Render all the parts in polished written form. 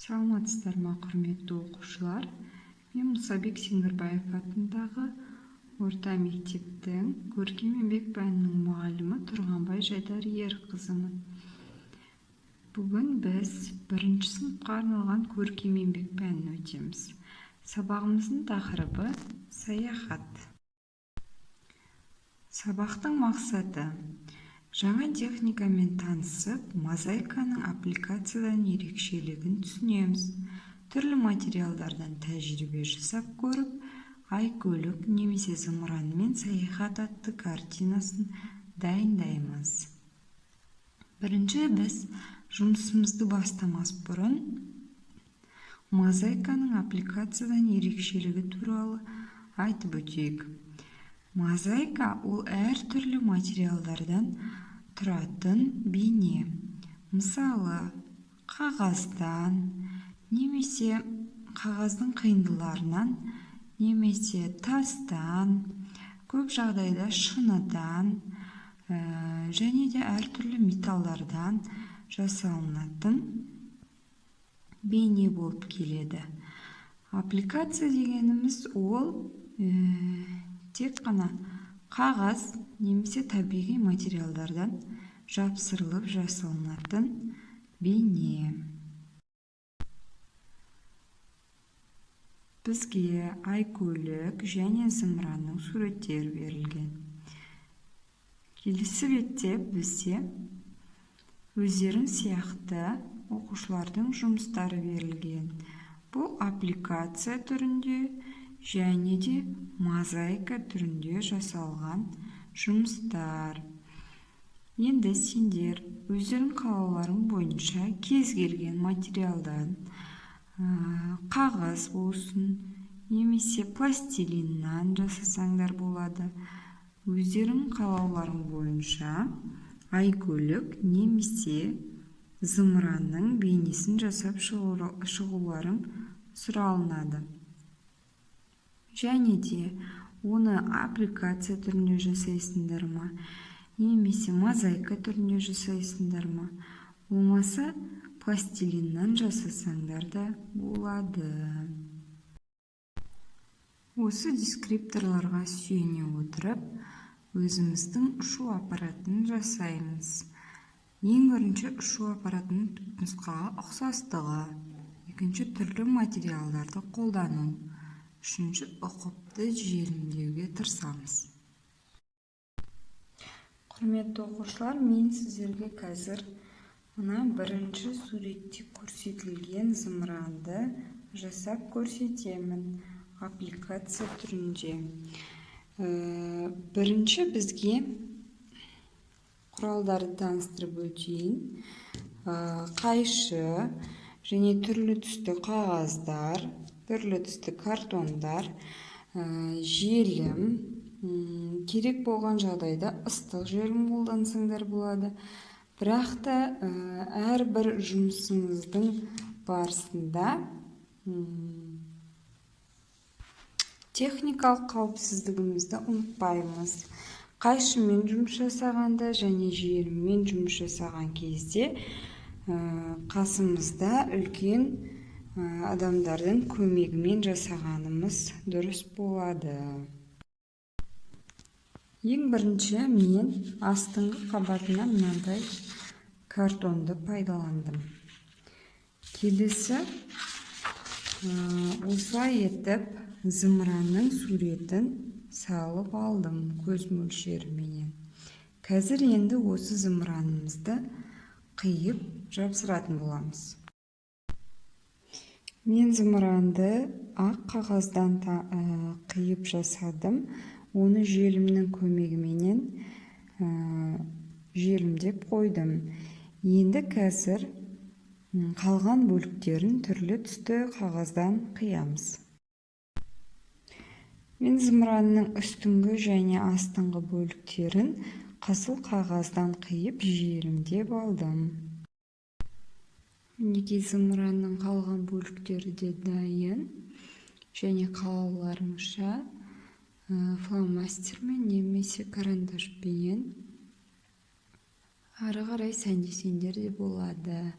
Саламатсыздар ма, құрметті оқушылар? Мен Мұсабек Сеңгірбаев атындағы орта мектептің көркем еңбек пәнінің мұғалімі Тұрғанбай Жайдар Ерқызымын. Бүгін біз бірінші сыныпқа арналған көркем еңбек пәнін өтеміз. Сабағымыздың тақырыбы саяхат. Сабақтың мақсаты: жаңа техникамен танысып, мозаиканың аппликациядан ерекшелігін түсінеміз. Түрлі материалдардан тәжірибе жасап көріп, ай-көлік немесе зымыранмен саяхат атты картинасын дайындаймыз. Бірінші біз жұмысымызды бастамас бұрын мозаиканың аппликациядан ерекшелігі туралы айтып өтейік. Мозаика ол әр түрлі материалдардан тұратын бейне. Мысалы, қағаздан, немесе қағаздың қиындыларынан, немесе тастан, көп жағдайда шыныдан, және де әр түрлі металдардан жасалынатын бейне болып келеді. Аппликация дегеніміз ол тек қана қағаз немесе табиғи материалдардан жапсырылып жасалынатын бейне. Бізге ай-көлік және зымыранның суреттері берілген. Келесі бетте бізде өздерің сияқты оқушылардың жұмыстары берілген. Бұл аппликация түрінде және де мозаика түрінде жасалған жұмыстар. Енді сендер өздерің қалауларың бойынша кез келген материалдан, қағаз болсын, немесе пластилиннан жасасаңдар болады. Өздерің қалауларың бойынша ай-көлік немесе зымыранның бейнесін жасап шығуларың сұралынады. Және де оны аппликация түрінде жасайсыңдар ма, немесе мозаика түрінде жасайсыңдар ма, болмаса пластилиннан жасасаңдар да болады. Осы дескрипторларға сүйене отырып, өзіміздің ұшу аппаратын жасаймыз. Ең бірінші ұшу аппаратының түпнұсқаға ұқсастығы, екінші түрлі материалдарды қолдану, үшінші ұқыпты желімдеуге тырысамыз. Құрметті оқушылар, мен сіздерге қазір мына бірінші суретте көрсетілген зымыранды жасап көрсетемін аппликация түрінде. Бірінші бізге құралдарды таныстырып өтейін. Қайшы және түрлі түсті қағаздар, түрлі түсті картондар, желім, керек болған жағдайда ыстық желім қолдансаңдар болады. Бірақ та әрбір жұмысымыздың барысында техникалық қауіпсіздігімізді ұмытпаймыз. Қайшымен жұмыс жасағанда және желіммен жұмыс жасаған кезде қасымызда үлкен адамдардың көмегімен жасағанымыз дұрыс болады. Ең бірінші мен астыңғы қабатына мынандай картонды пайдаландым. Келесі осылай етіп зымыранның суретін салып алдым көз мөлшеріменен. Қазір енді осы зымыранымызды қиып жапсыратын боламыз. Мен зымыранды ақ қағаздан қиып жасадым. Оны желімнің көмегіменен желімдеп қойдым. Енді қазір қалған бөліктерін түрлі түсті қағаздан қиямыз. Мен зымыранның үстіңгі және астыңғы бөліктерін қызыл қағаздан қиып желімдеп алдым. Мінекей зымыранның қалған бөліктері де дайын, және қалауларыңызша фломастермен немесе карандашпен ары қарай сәндесеңдер де болады.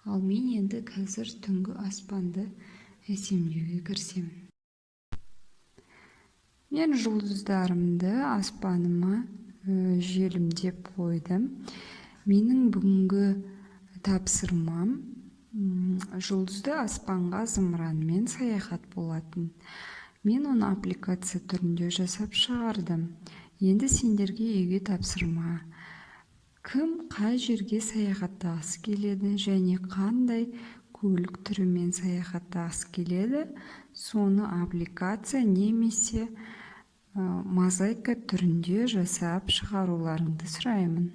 Ал мен енді қазір түнгі аспанды әсемдеуге кірісемін. Мен жұлдыздарымды аспаныма желімдеп қойдым. Менің бүгінгі тапсырмам жұлдызды аспанға зымыранмен саяхат болатын. Мен оны аппликация түрінде жасап шығардым. Енді сендерге үйге тапсырма. Кім қай жерге саяхаттағысы келеді және қандай көлік түрімен саяхаттағысы келеді, соны аппликация немесе мозаика түрінде жасап шығаруларыңды сұраймын.